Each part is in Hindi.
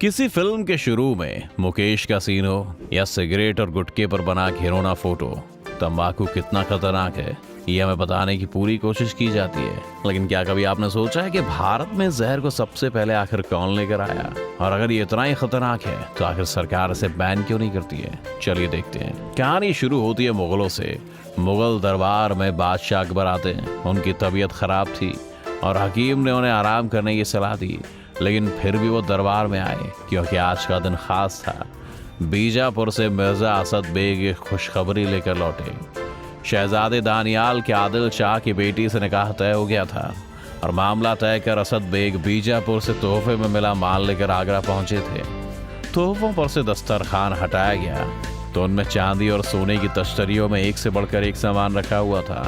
किसी फिल्म के शुरू में मुकेश का सीन हो या सिगरेट और गुटखे पर बना घिनौना फोटो, तंबाकू कितना खतरनाक है ये हमें बताने की पूरी कोशिश की जाती है। लेकिन क्या कभी आपने सोचा है कि भारत में जहर को सबसे पहले आखिर कौन लेकर आया? और अगर ये इतना ही खतरनाक है तो आखिर सरकार इसे बैन क्यों नहीं करती है? चलिए देखते हैं। कहानी शुरू होती है मुगलों से। मुगल दरबार में बादशाह अकबर आते हैं। उनकी तबीयत खराब थी और हकीम ने उन्हें आराम करने की सलाह दी, लेकिन फिर भी वो दरबार में आए क्योंकि आज का दिन खास था। बीजापुर से मिर्जा असद बेग एक खुशखबरी लेकर लौटे। शहजादे दानियाल के आदिल शाह की बेटी से निकाह तय हो गया था और मामला तय कर असद बेग बीजापुर से तोहफे में मिला माल लेकर आगरा पहुंचे थे। तोहफों पर से दस्तरखान हटाया गया तो उनमें चांदी और सोने की तश्तरियों में एक से बढ़कर एक सामान रखा हुआ था।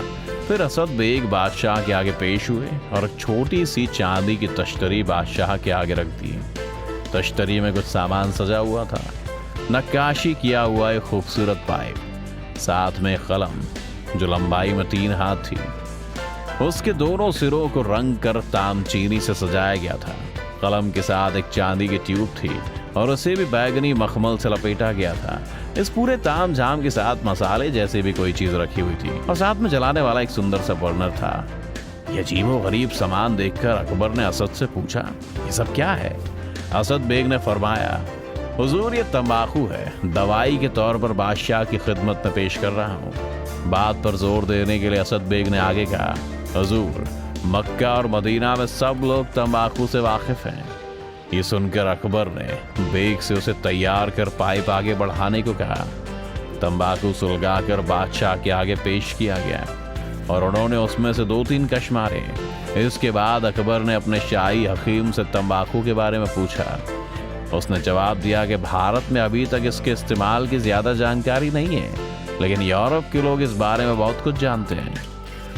फिर असद बेग बादशाह के आगे पेश हुए और एक छोटी सी चांदी की तश्तरी बादशाह के आगे रख दी। तश्तरी में कुछ सामान सजा हुआ था। नक्काशी किया हुआ एक खूबसूरत पाइप, साथ में कलम जो लंबाई में 3 हाथ थी। उसके दोनों सिरों को रंग कर तामचीनी से सजाया गया था। कलम के साथ एक चांदी की ट्यूब थी और उसे भी बैगनी मखमल से लपेटा गया था। इस पूरे ताम झाम के साथ मसाले जैसे भी कोई चीज रखी हुई थी और साथ में जलाने वाला एक सुंदर सा बर्नर था। यह अजीबो गरीब सामान देखकर अकबर ने असद से पूछा, ये सब क्या है? असद बेग ने फरमाया, हुजूर ये तंबाकू है, दवाई के तौर पर बादशाह की खिदमत में पेश कर रहा हूँ। बात पर जोर देने के लिए असद बेग ने आगे कहा, हुजूर मक्का और मदीना में सब लोग तंबाकू से वाकिफ हैं। ये सुनकर अकबर ने बेग से उसे तैयार कर पाइप आगे बढ़ाने को कहा। तंबाकू सुलगाकर बादशाह के आगे पेश किया गया और उन्होंने उसमें से 2-3 कश मारे। इसके बाद अकबर ने अपने शाही हकीम से तंबाकू के बारे में पूछा। उसने जवाब दिया कि भारत में अभी तक इसके इस्तेमाल की ज्यादा जानकारी नहीं है, लेकिन यूरोप के लोग इस बारे में बहुत कुछ जानते हैं।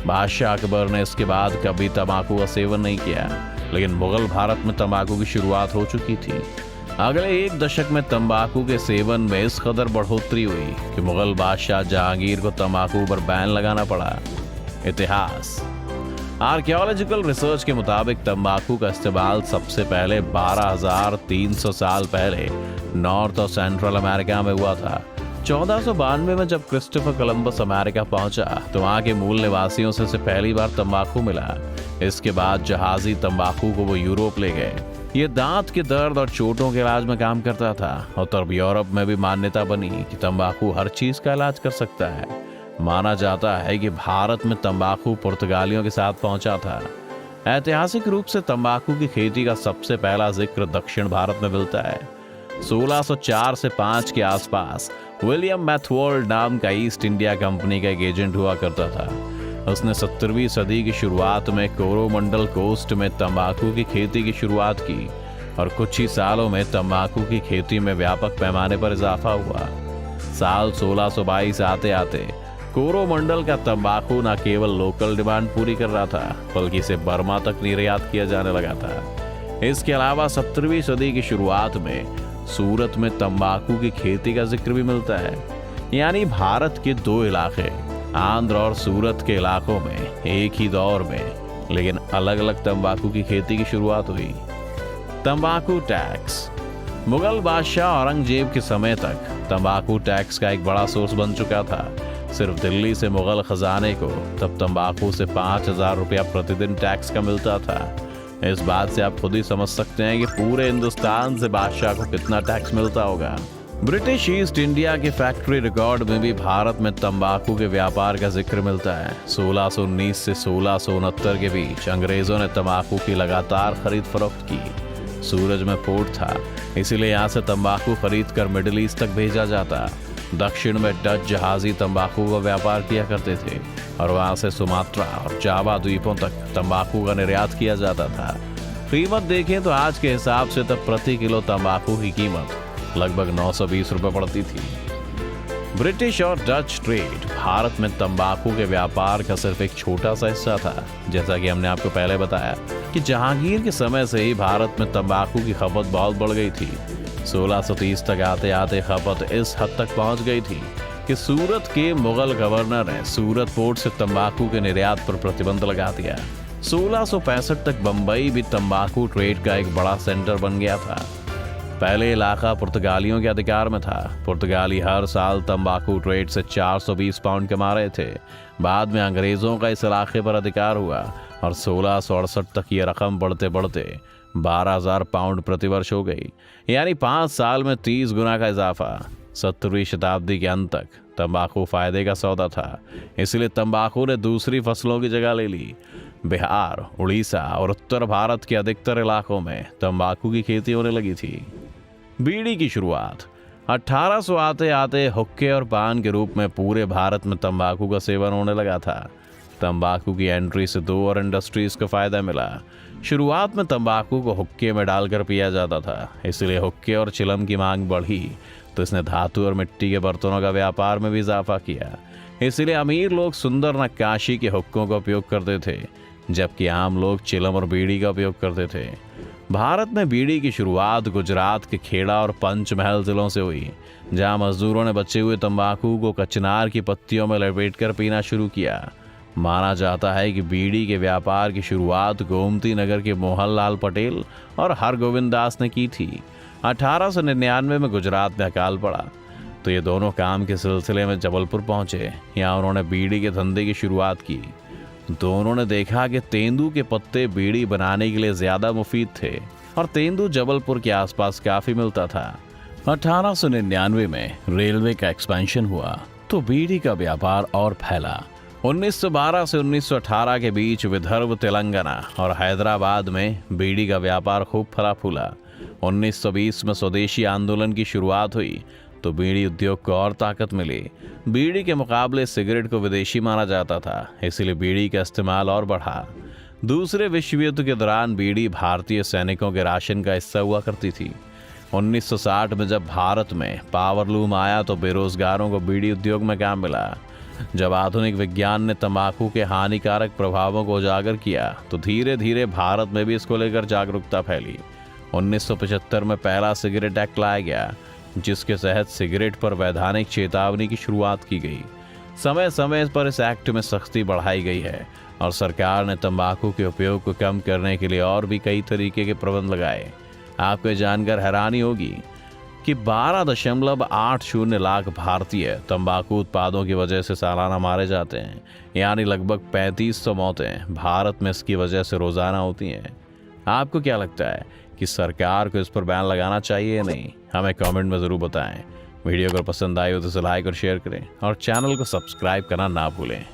बादशाह अकबर ने इसके बाद कभी तंबाकू का सेवन नहीं किया, लेकिन मुगल भारत में तंबाकू की शुरुआत हो चुकी थी। अगले 1 दशक में तंबाकू के सेवन में इस कदर बढ़ोतरी हुई कि मुगल बादशाह जहांगीर को तंबाकू पर बैन लगाना पड़ा। इतिहास। आर्कियोलॉजिकल रिसर्च के मुताबिक तंबाकू का इस्तेमाल सबसे पहले 12,300 साल पहले नॉर्थ और सेंट्रल अमेरिका में हुआ था। 1492 में जब क्रिस्टोफर कोलंबस अमेरिका पहुंचा तो वहां के मूल निवासियों से उसे पहली बार तंबाकू मिला। इसके बाद जहाजी तंबाकू को वो यूरोप ले गए। ये दांत के दर्द और चोटों के इलाज में काम करता था और तब यूरोप में भी मान्यता बनी कि तंबाकू हर चीज का इलाज कर सकता है। माना जाता है कि भारत में तंबाकू पुर्तगालियों के साथ पहुंचा था। ऐतिहासिक रूप से तंबाकू की खेती का सबसे पहला जिक्र दक्षिण भारत में मिलता है। 1604 से 5 के आसपास विलियम मैथवॉल्ड नाम का ईस्ट इंडिया कंपनी का एक एजेंट हुआ करता था। उसने 17वीं सदी की शुरुआत में कोरोमंडल कोस्ट में तंबाकू की खेती की शुरुआत की और कुछ ही सालों में तंबाकू की खेती में व्यापक पैमाने पर इजाफा हुआ। साल 1622 आते आते कोरोमंडल का तंबाकू न केवल लोकल डिमांड पूरी कर रहा था, बल्कि इसे बर्मा तक निर्यात किया जाने लगा था। इसके अलावा 17वीं सदी की शुरुआत में सूरत में तंबाकू की खेती का जिक्र भी मिलता है। यानी भारत के 2 इलाके, आंध्र और सूरत के इलाकों में एक ही दौर में लेकिन अलग अलग तंबाकू की खेती की शुरुआत हुई। तंबाकू टैक्स। मुगल बादशाह औरंगजेब के समय तक तंबाकू टैक्स का एक बड़ा सोर्स बन चुका था। सिर्फ दिल्ली से मुगल खजाने को तब तंबाकू से 5,000 रुपया प्रतिदिन टैक्स का मिलता था। इस बात से आप खुद ही समझ सकते हैं कि पूरे हिंदुस्तान से बादशाह को कितना टैक्स मिलता होगा। ब्रिटिश ईस्ट इंडिया के फैक्ट्री रिकॉर्ड में भी भारत में तंबाकू के व्यापार का जिक्र मिलता है। 1619 से 1669 के बीच अंग्रेजों ने तंबाकू की लगातार खरीद फरोख्त की। सूरज में पोर्ट था, इसीलिए यहाँ से तंबाकू खरीद कर मिडिल ईस्ट तक भेजा जाता। दक्षिण में डच जहाजी तंबाकू का व्यापार किया करते थे और वहां से सुमात्रा और जावा द्वीपों तक तंबाकू का निर्यात किया जाता था। कीमत देखें तो आज के हिसाब से तब प्रति किलो तंबाकू की कीमत लगभग 920 रुपए पड़ती थी। ब्रिटिश और डच ट्रेड भारत में तंबाकू के व्यापार का सिर्फ एक छोटा सा हिस्सा था। जैसा कि हमने आपको पहले बताया कि जहांगीर के समय से ही भारत में तंबाकू की खपत बहुत बढ़ गई थी। 1630 तक आते आते खपत इस हद तक पहुंच गई थी कि सूरत के मुगल गवर्नर ने सूरत पोर्ट से तंबाकू के निर्यात पर प्रतिबंध लगा दिया। 1665 तक बंबई भी तंबाकू ट्रेड का एक बड़ा सेंटर बन गया था। पहले इलाका पुर्तगालियों के अधिकार में था। पुर्तगाली हर साल तंबाकू ट्रेड से 420 पाउंड कमा रहे थे। बाद में अंग्रेजों का इस इलाके पर अधिकार हुआ और 1668 तक ये रकम बढ़ते बढ़ते 12,000 पाउंड प्रतिवर्ष हो गई, यानी 5 साल में 30 गुना का इजाफा। 17वीं शताब्दी के अंत तक तंबाकू फायदे का सौदा था, इसलिए तंबाकू ने दूसरी फसलों की जगह ले ली। बिहार, उड़ीसा और उत्तर भारत के अधिकतर इलाकों में तंबाकू की खेती होने लगी थी। बीड़ी की शुरुआत 1800 आते आते हुक्के और पान के रूप में पूरे भारत में तंबाकू का सेवन होने लगा था। तंबाकू की एंट्री से 2 और इंडस्ट्रीज को फायदा मिला। शुरुआत में तंबाकू को हुक्के में डालकर पिया जाता था, इसलिए हुक्के और चिलम की मांग बढ़ी तो इसने धातु और मिट्टी के बर्तनों का व्यापार में भी इजाफा किया। इसलिए अमीर लोग सुंदर नक्काशी के हुक्कों का उपयोग करते थे, जबकि आम लोग चिलम और बीड़ी का उपयोग करते थे। भारत में बीड़ी की शुरुआत गुजरात के खेड़ा और पंचमहल जिलों से हुई, जहां मजदूरों ने बचे हुए तंबाकू को कचनार की पत्तियों में लपेटकर पीना शुरू किया। माना जाता है कि बीड़ी के व्यापार की शुरुआत गोमती नगर के मोहनलाल पटेल और हरगोविंद दास ने की थी। 1899 में गुजरात में अकाल पड़ा तो ये दोनों काम के सिलसिले में जबलपुर पहुंचे। यहाँ उन्होंने बीड़ी के धंधे की शुरुआत की। दोनों ने देखा कि तेंदू के पत्ते बीड़ी बनाने के लिए ज्यादा मुफीद थे और तेंदू जबलपुर के आसपास काफी मिलता था। 1899 में रेलवे का एक्सपेंशन हुआ तो बीड़ी का व्यापार और फैला। 1912 से 1918 के बीच विदर्भ, तेलंगाना और हैदराबाद में बीड़ी का व्यापार खूब फला फूला। 1920 में स्वदेशी आंदोलन की शुरुआत हुई तो बीड़ी उद्योग को और ताकत मिली। बीड़ी के मुकाबले सिगरेट को विदेशी माना जाता था, इसलिए बीड़ी का इस्तेमाल और बढ़ा। दूसरे विश्व युद्ध के दौरान बीड़ी भारतीय सैनिकों के राशन का हिस्सा हुआ करती थी। 1960 में जब भारत में पावरलूम आया तो बेरोजगारों को बीड़ी उद्योग में काम मिला। जब आधुनिक विज्ञान ने तंबाकू के हानिकारक प्रभावों को उजागर किया तो धीरे धीरे भारत में भी इसको लेकर जागरूकता फैली। 1975 में पहला सिगरेट एक्ट लाया गया, जिसके तहत सिगरेट पर वैधानिक चेतावनी की शुरुआत की गई। समय समय पर इस एक्ट में सख्ती बढ़ाई गई है और सरकार ने तंबाकू के उपयोग को कम करने के लिए और भी कई तरीके के प्रबंध लगाए। आपको जानकर हैरानी होगी कि 12.80 लाख भारतीय तंबाकू उत्पादों की वजह से सालाना मारे जाते हैं, यानी लगभग 3500 मौतें भारत में इसकी वजह से रोजाना होती हैं। आपको क्या लगता है कि सरकार को इस पर बैन लगाना चाहिए या नहीं? हमें कमेंट में ज़रूर बताएं। वीडियो अगर पसंद आई हो तो इसे लाइक और शेयर करें और चैनल को सब्सक्राइब करना ना भूलें।